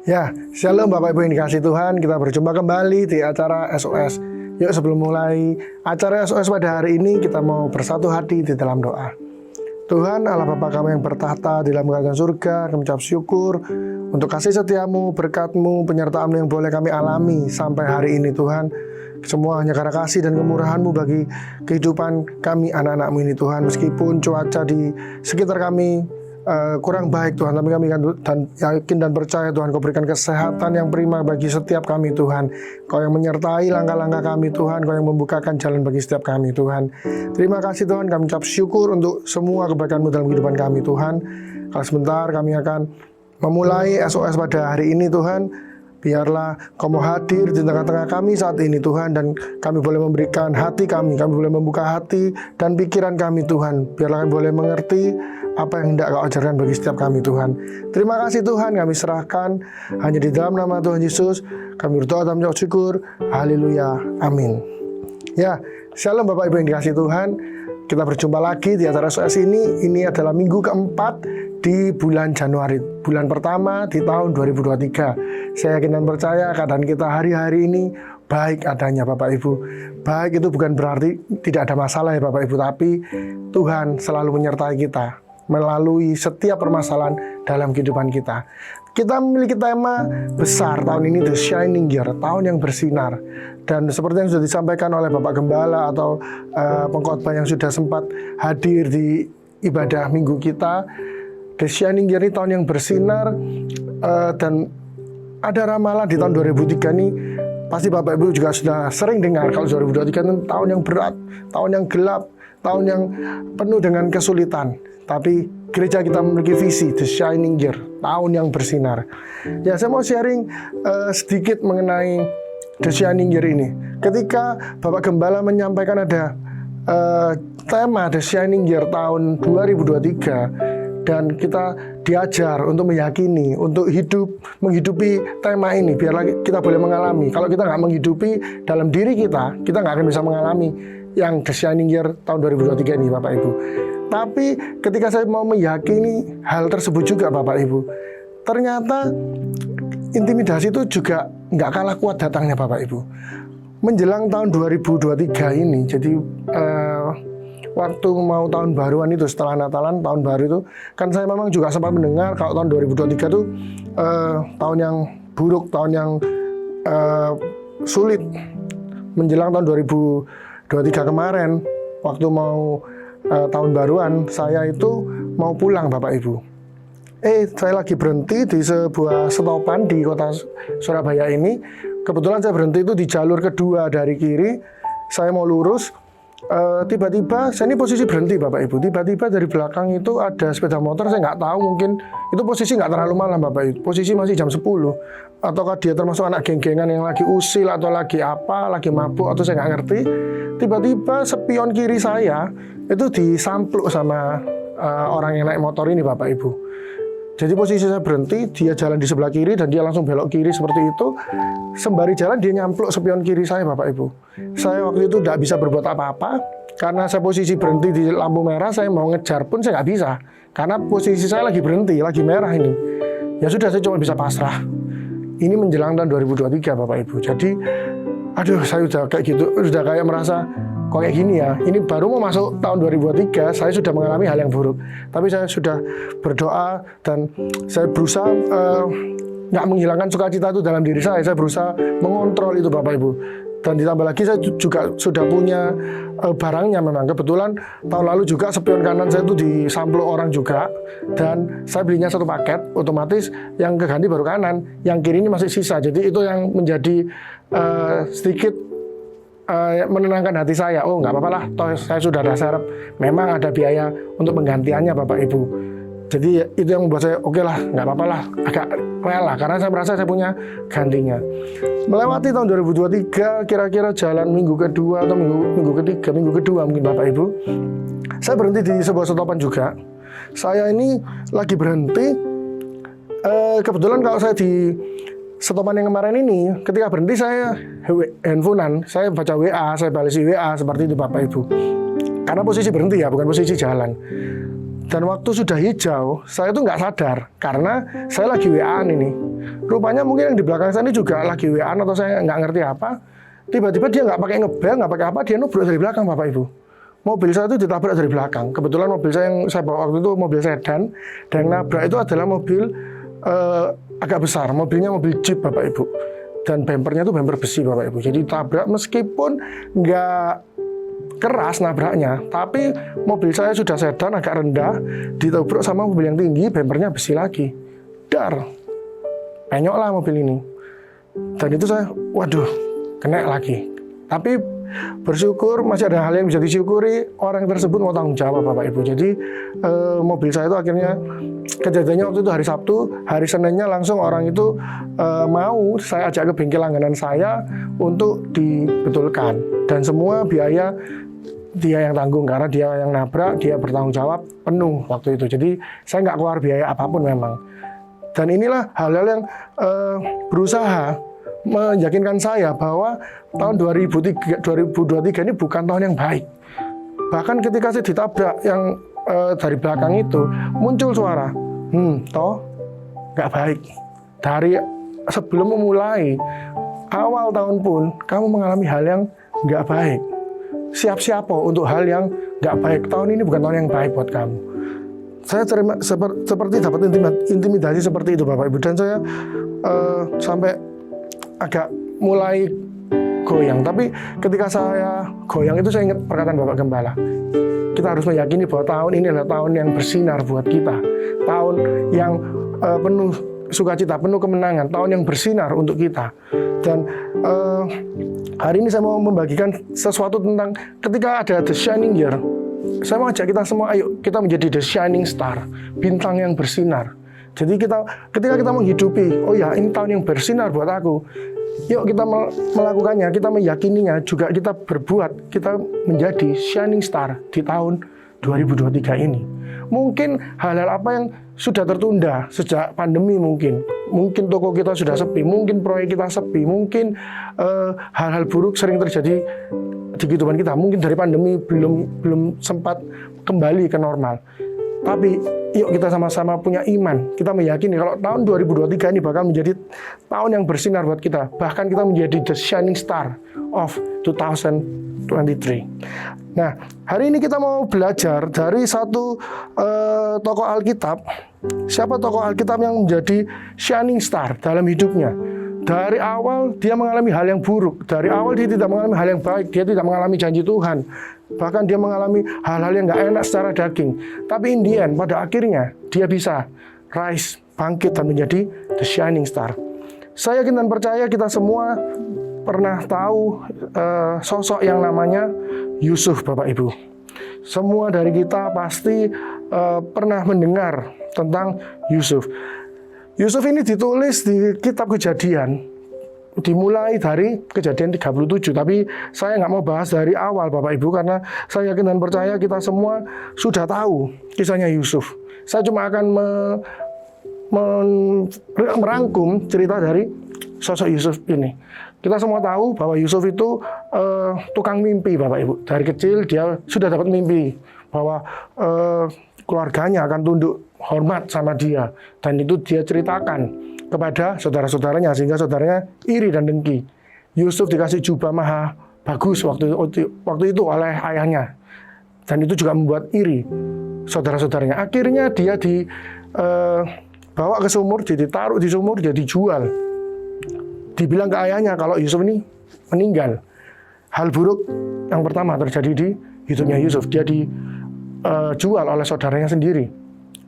Ya, shalom Bapak Ibu yang dikasih Tuhan. Kita berjumpa kembali di acara SOS. Yuk sebelum mulai acara SOS pada hari ini, kita mau bersatu hati di dalam doa. Tuhan Allah Bapa kami yang bertahta di dalam kerajaan surga, kami ucap syukur untuk kasih setiamu, berkat-Mu, penyertaan-Mu yang boleh kami alami sampai hari ini Tuhan. Semua hanya karena kasih dan kemurahan-Mu bagi kehidupan kami anak-anak-Mu ini Tuhan. Meskipun cuaca di sekitar kami kurang baik Tuhan, tapi kami dan yakin dan percaya Tuhan Kau berikan kesehatan yang prima bagi setiap kami Tuhan. Kau yang menyertai langkah-langkah kami Tuhan, Kau yang membukakan jalan bagi setiap kami Tuhan. Terima kasih Tuhan, kami ucap syukur untuk semua kebaikan-Mu dalam kehidupan kami Tuhan. Kalau sebentar kami akan memulai SOS pada hari ini Tuhan. Biarlah Kau mau hadir di tengah-tengah kami saat ini Tuhan, dan kami boleh memberikan hati kami boleh membuka hati dan pikiran kami Tuhan. Biarlah kami boleh mengerti apa yang hendak Kau ajarkan bagi setiap kami Tuhan. Terima kasih Tuhan, kami serahkan hanya di dalam nama Tuhan Yesus. Kami berdoa dan mengucap syukur. Haleluya, amin. Ya, shalom Bapak Ibu yang dikasih Tuhan. Kita berjumpa lagi di acara SOS ini. Ini adalah minggu keempat di bulan Januari, bulan pertama di tahun 2023. Saya yakin dan percaya keadaan kita hari-hari ini baik adanya Bapak Ibu. Baik itu bukan berarti tidak ada masalah ya Bapak Ibu, tapi Tuhan selalu menyertai kita melalui setiap permasalahan dalam kehidupan kita. Kita memiliki tema besar tahun ini, The Shining Year, tahun yang bersinar. Dan seperti yang sudah disampaikan oleh Bapak Gembala atau pengkhotbah yang sudah sempat hadir di ibadah minggu kita, The Shining Year ini tahun yang bersinar, dan ada ramalan di tahun 2003 ini. Pasti Bapak Ibu juga sudah sering dengar kalau 2023 itu tahun yang berat, tahun yang gelap, tahun yang penuh dengan kesulitan. Tapi gereja kita memiliki visi The Shining Year, tahun yang bersinar. Ya, saya mau sharing sedikit mengenai The Shining Year ini. Ketika Bapak Gembala menyampaikan ada tema The Shining Year tahun 2023, dan kita diajar untuk meyakini, untuk menghidupi tema ini, biarlah kita boleh mengalami. Kalau kita nggak menghidupi dalam diri kita nggak akan bisa mengalami yang The Shining Year tahun 2023 ini Bapak Ibu. Tapi ketika saya mau meyakini hal tersebut juga Bapak Ibu, ternyata intimidasi itu juga nggak kalah kuat datangnya Bapak Ibu. Menjelang tahun 2023 ini, jadi waktu mau tahun baruan itu, setelah Natalan, tahun baru itu, kan saya memang juga sempat mendengar kalau tahun 2023 itu tahun yang buruk, tahun yang sulit. Menjelang tahun 2023 kemarin, waktu mau tahun baruan, saya itu mau pulang Bapak Ibu. Saya lagi berhenti di sebuah stopan di kota Surabaya ini. Kebetulan saya berhenti itu di jalur kedua dari kiri. Saya mau lurus. Tiba-tiba, saya ini posisi berhenti Bapak Ibu. Tiba-tiba dari belakang itu ada sepeda motor. Saya nggak tahu, mungkin itu posisi nggak terlalu malam Bapak Ibu. Posisi masih jam 10. Ataukah dia termasuk anak geng-gengan yang lagi usil atau lagi apa, lagi mabuk, atau saya nggak ngerti. Tiba-tiba spion kiri saya itu disampluk sama orang yang naik motor ini Bapak Ibu. Jadi posisi saya berhenti, dia jalan di sebelah kiri dan dia langsung belok kiri seperti itu. Sembari jalan dia nyampluk spion kiri saya Bapak Ibu. Saya waktu itu tidak bisa berbuat apa-apa karena saya posisi berhenti di lampu merah. Saya mau ngejar pun saya nggak bisa karena posisi saya lagi berhenti, lagi merah ini. Ya sudah, saya cuma bisa pasrah. Ini menjelang tahun 2023 Bapak Ibu. Jadi aduh, saya udah kayak gitu, udah kayak merasa kok kayak gini ya. Ini baru mau masuk tahun 2023, saya sudah mengalami hal yang buruk. Tapi saya sudah berdoa dan saya berusaha nggak menghilangkan sukacita itu dalam diri saya. Saya berusaha mengontrol itu Bapak Ibu. Dan ditambah lagi saya juga sudah punya barangnya memang. Kebetulan tahun lalu juga spion kanan saya itu disampluk orang juga. Dan saya belinya satu paket, otomatis yang keganti baru kanan. Yang kiri ini masih sisa. Jadi itu yang menjadi sedikit menenangkan hati saya. Oh nggak apa-apa lah, toh saya sudah ada serep. Memang ada biaya untuk penggantiannya Bapak Ibu. Jadi itu yang membuat saya oke lah, nggak apa-apa lah, agak rela karena saya merasa saya punya gantinya. Melewati tahun 2023, kira-kira jalan minggu kedua atau minggu kedua mungkin Bapak Ibu, saya berhenti di sebuah stopan juga. Saya ini lagi berhenti, kebetulan kalau saya di stopan yang kemarin ini, ketika berhenti saya handphonean, saya baca WA, saya balas WA seperti itu Bapak Ibu. Karena posisi berhenti ya, bukan posisi jalan. Dan waktu sudah hijau, saya tuh nggak sadar karena saya lagi WA-an ini. Rupanya mungkin yang di belakang saya ini juga lagi WA-an atau saya nggak ngerti apa. Tiba-tiba dia nggak pakai ngebel, nggak pakai apa, dia nubruk dari belakang, Bapak Ibu. Mobil saya itu ditabrak dari belakang. Kebetulan mobil saya yang saya bawa waktu itu mobil sedan, dan yang nabrak itu adalah mobil agak besar. Mobilnya mobil Jeep, Bapak Ibu. Dan bempernya itu bemper besi, Bapak Ibu. Jadi tabrak meskipun nggak keras nabraknya, tapi mobil saya sudah sedan agak rendah, ditabrak sama mobil yang tinggi, bempernya besi lagi. Dar, penyok lah mobil ini. Dan itu saya, waduh, kena lagi. Tapi bersyukur masih ada hal yang bisa disyukuri, orang tersebut mau tanggung jawab, Bapak Ibu. Jadi mobil saya itu akhirnya, kejadiannya waktu itu hari Sabtu, hari Seninnya langsung orang itu mau saya ajak ke bengkel langganan saya untuk dibetulkan. Dan semua biaya dia yang tanggung karena dia yang nabrak, dia bertanggung jawab penuh waktu itu. Jadi saya nggak keluar biaya apapun memang. Dan inilah hal-hal yang berusaha meyakinkan saya bahwa tahun 2023 ini bukan tahun yang baik. Bahkan ketika saya ditabrak yang dari belakang itu muncul suara, toh nggak baik. Dari sebelum memulai awal tahun pun kamu mengalami hal yang nggak baik. Siap-siap untuk hal yang nggak baik. Tahun ini bukan tahun yang baik buat kamu. Saya terima seperti dapat intimidasi seperti itu, Bapak Ibu. Dan saya sampai agak mulai goyang. Tapi ketika saya goyang itu saya ingat perkataan Bapak Gembala. Kita harus meyakini bahwa tahun ini adalah tahun yang bersinar buat kita. Tahun yang penuh sukacita, penuh kemenangan. Tahun yang bersinar untuk kita. Dan hari ini saya mau membagikan sesuatu tentang ketika ada The Shining Year. Saya mau ajak kita semua, ayo kita menjadi The Shining Star, bintang yang bersinar. Jadi ketika kita menghidupi, oh ya ini tahun yang bersinar buat aku. Yuk kita melakukannya, kita meyakininya, juga kita berbuat, kita menjadi Shining Star di tahun 2023 ini. Mungkin hal-hal apa yang sudah tertunda sejak pandemi mungkin toko kita sudah sepi, mungkin proyek kita sepi, mungkin hal-hal buruk sering terjadi di kehidupan kita, mungkin dari pandemi belum sempat kembali ke normal. Tapi yuk kita sama-sama punya iman, kita meyakini kalau tahun 2023 ini bakal menjadi tahun yang bersinar buat kita, bahkan kita menjadi the shining star of 2023. Nah, hari ini kita mau belajar dari satu tokoh Alkitab. Siapa tokoh Alkitab yang menjadi shining star dalam hidupnya? Dari awal dia mengalami hal yang buruk. Dari awal dia tidak mengalami hal yang baik. Dia tidak mengalami janji Tuhan. Bahkan dia mengalami hal-hal yang gak enak secara daging. Tapi in the end, pada akhirnya dia bisa rise, bangkit dan menjadi the shining star. Saya yakin dan percaya kita semua pernah tahu sosok yang namanya Yusuf, Bapak Ibu. Semua dari kita pasti pernah mendengar tentang Yusuf. Yusuf ini ditulis di kitab Kejadian, dimulai dari Kejadian 37, tapi saya nggak mau bahas dari awal, Bapak Ibu, karena saya yakin dan percaya kita semua sudah tahu kisahnya Yusuf. Saya cuma akan merangkum cerita dari sosok Yusuf ini. Kita semua tahu bahwa Yusuf itu tukang mimpi, Bapak Ibu. Dari kecil dia sudah dapat mimpi bahwa keluarganya akan tunduk hormat sama dia, dan itu dia ceritakan kepada saudara-saudaranya sehingga saudaranya iri dan dengki. Yusuf dikasih jubah maha bagus waktu itu oleh ayahnya, dan itu juga membuat iri saudara-saudaranya. Akhirnya dia dibawa ke sumur, jadi ditaruh di sumur, jadi dijual. Dibilang ke ayahnya kalau Yusuf ini meninggal. Hal buruk yang pertama terjadi di hidupnya Yusuf. Dia dijual oleh saudaranya sendiri.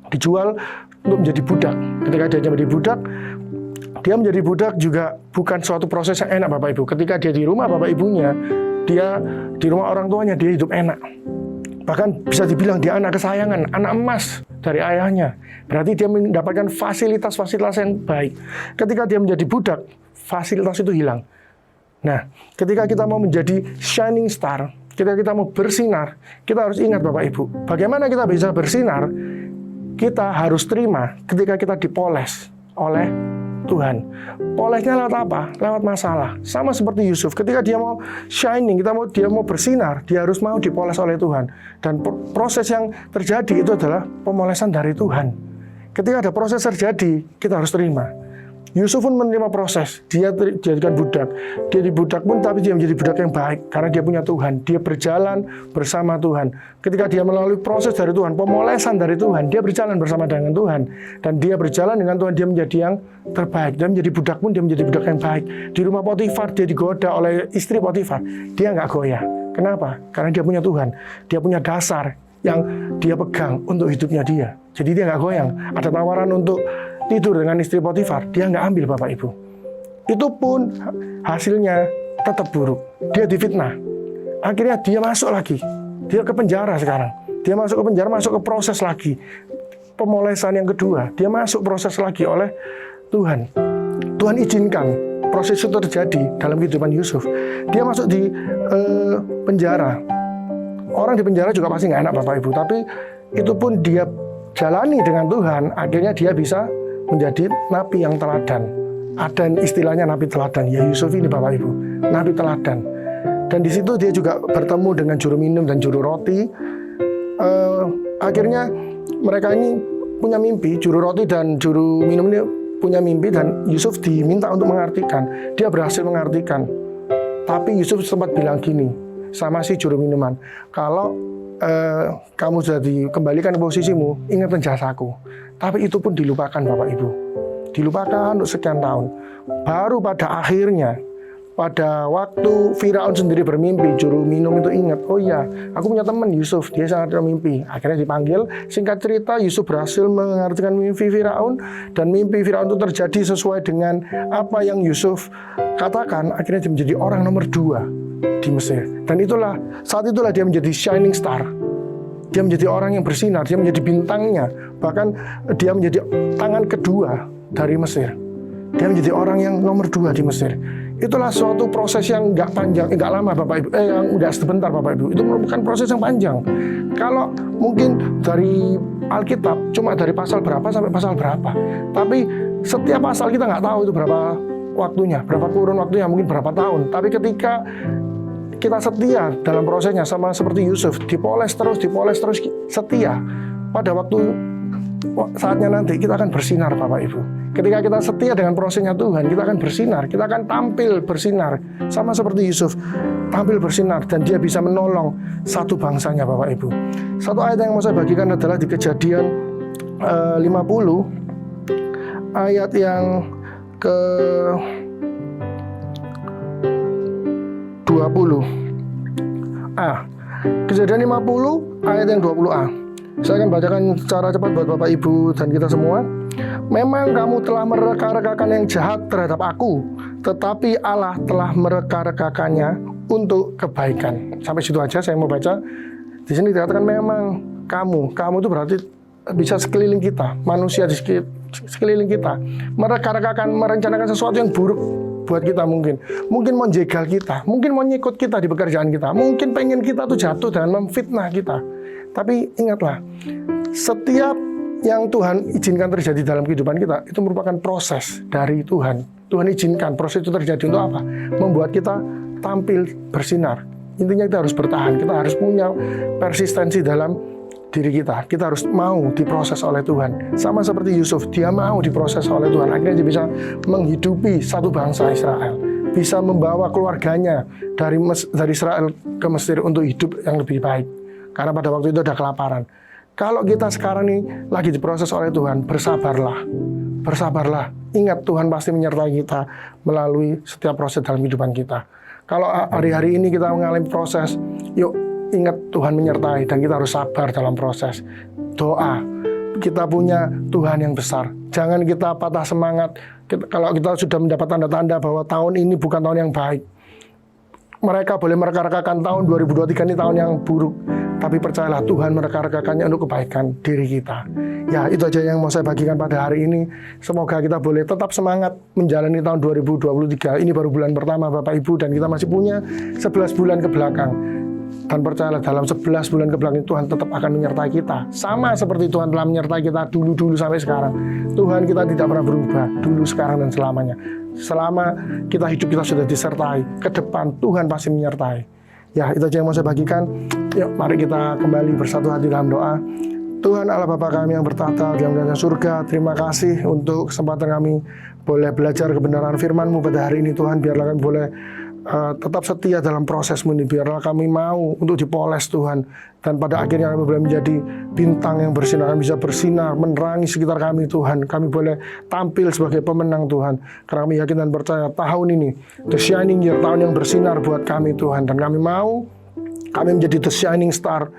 Dijual untuk menjadi budak. Ketika dia menjadi budak juga bukan suatu proses yang enak, Bapak Ibu. Ketika dia di rumah Bapak Ibunya, dia di rumah orang tuanya, dia hidup enak. Bahkan bisa dibilang dia anak kesayangan, anak emas dari ayahnya. Berarti dia mendapatkan fasilitas-fasilitas yang baik. Ketika dia menjadi budak, fasilitas itu hilang. Nah, ketika kita mau menjadi shining star, ketika kita mau bersinar, kita harus ingat Bapak Ibu, bagaimana kita bisa bersinar. Kita harus terima ketika kita dipoles oleh Tuhan. Polesnya lewat apa? Lewat masalah. Sama seperti Yusuf, ketika dia mau shining, dia mau bersinar, dia harus mau dipoles oleh Tuhan. Dan proses yang terjadi itu adalah pemolesan dari Tuhan. Ketika ada proses terjadi, kita harus terima. Yusuf pun menerima proses. Dia dijadikan budak. Dia dibudak pun, tapi dia menjadi budak yang baik. Karena dia punya Tuhan. Dia berjalan bersama Tuhan. Ketika dia melalui proses dari Tuhan, pemolesan dari Tuhan, dia berjalan bersama dengan Tuhan. Dan dia berjalan dengan Tuhan, dia menjadi yang terbaik. Dia menjadi budak pun, dia menjadi budak yang baik. Di rumah Potifar, dia digoda oleh istri Potifar. Dia nggak goyah. Kenapa? Karena dia punya Tuhan. Dia punya dasar yang dia pegang untuk hidupnya dia. Jadi dia nggak goyang. Ada tawaran untuk tidur dengan istri Potifar, dia nggak ambil Bapak Ibu. Itu pun hasilnya tetap buruk. Dia difitnah. Akhirnya dia masuk lagi. Dia ke penjara sekarang. Dia masuk ke penjara, masuk ke proses lagi. Pemolesan yang kedua, dia masuk proses lagi oleh Tuhan. Tuhan izinkan proses itu terjadi dalam kehidupan Yusuf. Dia masuk di penjara. Orang di penjara juga pasti nggak enak Bapak Ibu. Tapi itu pun dia jalani dengan Tuhan. Akhirnya dia bisa menjadi nabi yang teladan. Ada istilahnya nabi teladan. Ya Yusuf ini Bapak Ibu, nabi teladan. Dan di situ dia juga bertemu dengan juru minum dan juru roti. Akhirnya mereka ini punya mimpi. Juru roti dan juru minum ini punya mimpi dan Yusuf diminta untuk mengartikan. Dia berhasil mengartikan. Tapi Yusuf sempat bilang gini sama si juru minuman, kalau kamu sudah dikembalikan ke posisimu, ingat jasaku. Tapi itu pun dilupakan Bapak Ibu. Dilupakan untuk sekian tahun. Baru pada akhirnya, pada waktu Firaun sendiri bermimpi, juru minum itu ingat, oh iya, aku punya teman Yusuf, dia sangat bermimpi. Akhirnya dipanggil, singkat cerita Yusuf berhasil mengartikan mimpi Firaun, dan mimpi Firaun itu terjadi sesuai dengan apa yang Yusuf katakan. Akhirnya dia menjadi orang nomor 2 di Mesir. Dan saat itulah dia menjadi shining star. Dia menjadi orang yang bersinar, dia menjadi bintangnya. Bahkan dia menjadi tangan kedua dari Mesir. Dia menjadi orang yang nomor 2 di Mesir. Itulah suatu proses yang nggak panjang, nggak lama Bapak Ibu, yang nggak sebentar Bapak Ibu. Itu merupakan proses yang panjang. Kalau mungkin dari Alkitab cuma dari pasal berapa sampai pasal berapa. Tapi setiap pasal kita nggak tahu itu berapa waktunya, berapa kurun waktunya, mungkin berapa tahun. Tapi ketika kita setia dalam prosesnya, sama seperti Yusuf, dipoles terus, setia. Pada waktu saatnya nanti kita akan bersinar Bapak Ibu. Ketika kita setia dengan prosesnya Tuhan, kita akan bersinar, kita akan tampil bersinar. Sama seperti Yusuf, tampil bersinar dan dia bisa menolong satu bangsanya Bapak Ibu. Satu ayat yang mau saya bagikan adalah di Kejadian 50 ayat yang ke 20a. Kejadian 50 ayat yang 20a. Saya akan bacakan secara cepat buat Bapak Ibu dan kita semua. Memang kamu telah mereka-rekakan yang jahat terhadap aku, tetapi Allah telah mereka-rekakannya untuk kebaikan. Sampai situ aja saya mau baca. Di sini dikatakan memang kamu itu berarti bisa sekeliling kita, manusia di sekeliling kita, mereka-rekakan, merencanakan sesuatu yang buruk buat kita, mungkin mau jegal kita, mungkin mau nyikut kita di pekerjaan kita, mungkin pengen kita tuh jatuh dan memfitnah kita. Tapi ingatlah, setiap yang Tuhan izinkan terjadi dalam kehidupan kita itu merupakan proses dari Tuhan. Tuhan izinkan proses itu terjadi untuk apa? Membuat kita tampil bersinar. Intinya kita harus bertahan, kita harus punya persistensi dalam diri kita. Kita harus mau diproses oleh Tuhan. Sama seperti Yusuf, dia mau diproses oleh Tuhan. Akhirnya dia bisa menghidupi satu bangsa Israel. Bisa membawa keluarganya dari Israel ke Mesir untuk hidup yang lebih baik. Karena pada waktu itu ada kelaparan. Kalau kita sekarang ini lagi diproses oleh Tuhan, bersabarlah. Bersabarlah. Ingat Tuhan pasti menyertai kita melalui setiap proses dalam kehidupan kita. Kalau hari-hari ini kita mengalami proses, yuk ingat Tuhan menyertai dan kita harus sabar dalam proses. Doa, kita punya Tuhan yang besar. Jangan kita patah semangat kalau kita sudah mendapat tanda-tanda bahwa tahun ini bukan tahun yang baik. Mereka boleh mereka-rekakan tahun 2023 ini tahun yang buruk. Tapi percayalah Tuhan mereka-rekakannya untuk kebaikan diri kita. Ya itu aja yang mau saya bagikan pada hari ini. Semoga kita boleh tetap semangat menjalani tahun 2023. Ini baru bulan pertama Bapak Ibu dan kita masih punya 11 bulan ke belakang. Dan percayalah dalam 11 bulan kebelakang Tuhan tetap akan menyertai kita. Sama seperti Tuhan telah menyertai kita dulu-dulu sampai sekarang. Tuhan kita tidak pernah berubah, dulu, sekarang, dan selamanya. Selama kita hidup kita sudah disertai, ke depan Tuhan pasti menyertai. Ya, itu aja yang mau saya bagikan. Yuk, mari kita kembali bersatu hati dalam doa. Tuhan Allah Bapa kami yang bertahta di dalam surga, terima kasih untuk kesempatan kami boleh belajar kebenaran firman-Mu pada hari ini Tuhan. Biarlah kami boleh tetap setia dalam prosesmu ini. Biarlah kami mau untuk dipoles Tuhan. Dan pada akhirnya kami boleh menjadi bintang yang bersinar. Kami bisa bersinar, menerangi sekitar kami Tuhan. Kami boleh tampil sebagai pemenang Tuhan. Karena kami yakin dan percaya tahun ini the shining year, tahun yang bersinar buat kami Tuhan. Dan kami mau kami menjadi the shining star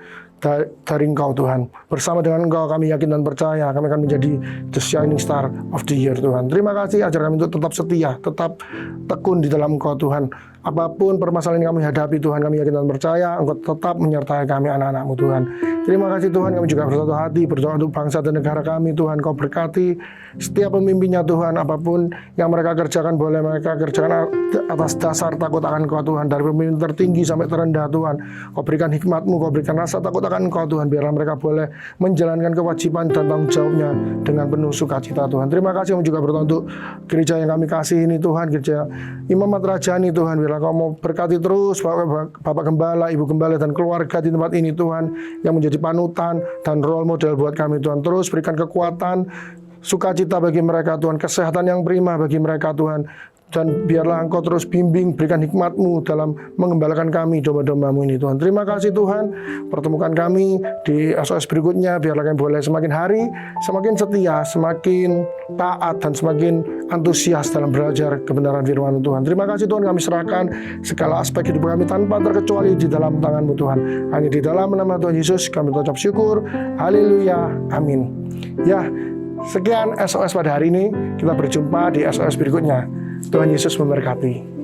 dari Engkau Tuhan. Bersama dengan Engkau kami yakin dan percaya kami akan menjadi the shining star of the year Tuhan. Terima kasih, ajar kami untuk tetap setia, tetap tekun di dalam Engkau Tuhan. Apapun permasalahan yang kami hadapi Tuhan, kami yakin dan percaya Engkau tetap menyertai kami anak-anak-Mu Tuhan. Terima kasih Tuhan, kami juga bersatu hati berdoa untuk bangsa dan negara kami Tuhan. Kau berkati setiap pemimpinnya Tuhan, apapun yang mereka kerjakan boleh mereka kerjakan atas dasar takut akan Engkau Tuhan. Dari pemimpin tertinggi sampai terendah Tuhan, Kau berikan hikmat-Mu, Kau berikan rasa takut akan Engkau Tuhan. Biarlah mereka boleh menjalankan kewajiban dan tanggung jawabnya dengan penuh sukacita Tuhan. Terima kasih, kami juga berdoa untuk gereja yang kami kasih ini Tuhan, gereja Imam Matrajani Tuhan. Biarlah Kau mau berkati terus Bapak Gembala, Ibu Gembala dan keluarga di tempat ini Tuhan, yang menjadi panutan dan role model buat kami Tuhan. Terus berikan kekuatan, sukacita bagi mereka Tuhan, kesehatan yang prima bagi mereka Tuhan. Dan biarlah Engkau terus bimbing, berikan hikmat-Mu dalam mengembalakan kami domba-domba-Mu ini Tuhan. Terima kasih Tuhan, pertemukan kami di SOS berikutnya. Biarlah kami boleh semakin hari semakin setia, semakin taat dan semakin antusias dalam belajar kebenaran firman Tuhan. Terima kasih Tuhan, kami serahkan segala aspek hidup kami tanpa terkecuali di dalam tangan-Mu Tuhan. Hanya di dalam nama Tuhan Yesus kami mengucap syukur. Haleluya, amin. Ya, sekian SOS pada hari ini. Kita berjumpa di SOS berikutnya. Tuhan Yesus memberkati.